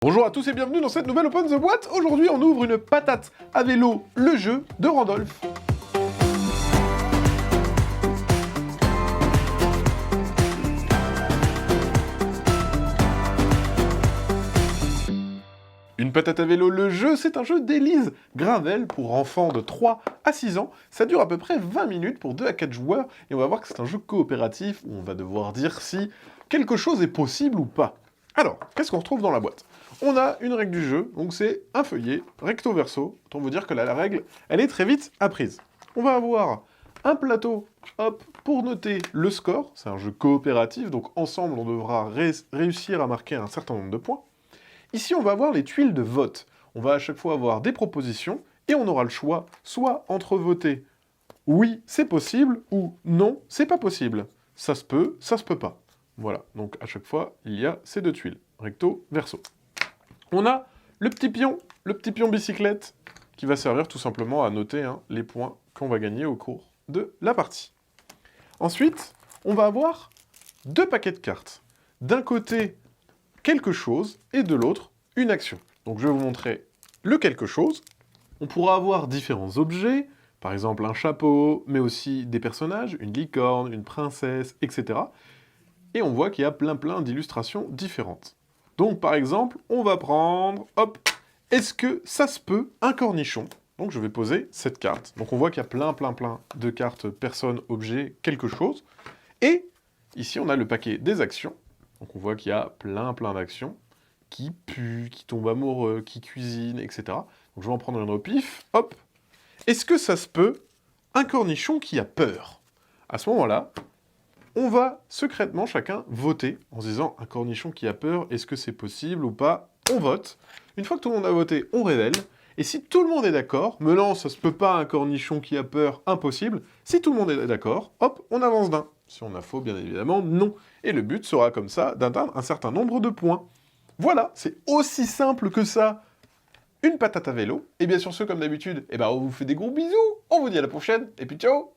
Bonjour à tous et bienvenue dans cette nouvelle Open the Boîte. Aujourd'hui, on ouvre une patate à vélo, le jeu de Randolph. Une patate à vélo, le jeu, c'est un jeu d'Élise Gravel pour enfants de 3 à 6 ans. Ça dure à peu près 20 minutes pour 2 à 4 joueurs et on va voir que c'est un jeu coopératif où on va devoir dire si quelque chose est possible ou pas. Alors, qu'est-ce qu'on retrouve dans la boîte? On a une règle du jeu, donc c'est un feuillet recto verso. Autant vous dire que la règle, elle est très vite apprise. On va avoir un plateau, hop, pour noter le score. C'est un jeu coopératif, donc ensemble on devra réussir à marquer un certain nombre de points. Ici, on va avoir les tuiles de vote. On va à chaque fois avoir des propositions et on aura le choix soit entre voter oui, c'est possible ou non, c'est pas possible. Ça se peut pas. Voilà, donc à chaque fois, il y a ces deux tuiles, recto, verso. On a le petit pion bicyclette, qui va servir tout simplement à noter les points qu'on va gagner au cours de la partie. Ensuite, on va avoir deux paquets de cartes. D'un côté, quelque chose, et de l'autre, une action. Donc je vais vous montrer le quelque chose. On pourra avoir différents objets, par exemple un chapeau, mais aussi des personnages, une licorne, une princesse, etc. Et on voit qu'il y a plein d'illustrations différentes. Donc par exemple, on va prendre, hop, est-ce que ça se peut un cornichon? Donc je vais poser cette carte. Donc on voit qu'il y a plein de cartes, personnes, objets, quelque chose. Et ici on a le paquet des actions. Donc on voit qu'il y a plein d'actions qui puent, qui tombent amoureux, qui cuisinent, etc. Donc je vais en prendre une au pif, hop. Est-ce que ça se peut un cornichon qui a peur? À ce moment-là, on va secrètement chacun voter en se disant un cornichon qui a peur, est-ce que c'est possible ou pas? On vote. Une fois que tout le monde a voté, on révèle. Et si tout le monde est d'accord, mais non, ça se peut pas un cornichon qui a peur, impossible. Si tout le monde est d'accord, hop, on avance d'un. Si on a faux, bien évidemment, non. Et le but sera comme ça d'atteindre un certain nombre de points. Voilà, c'est aussi simple que ça. Une patate à vélo. Et bien sur ce, comme d'habitude, on vous fait des gros bisous. On vous dit à la prochaine, et puis ciao!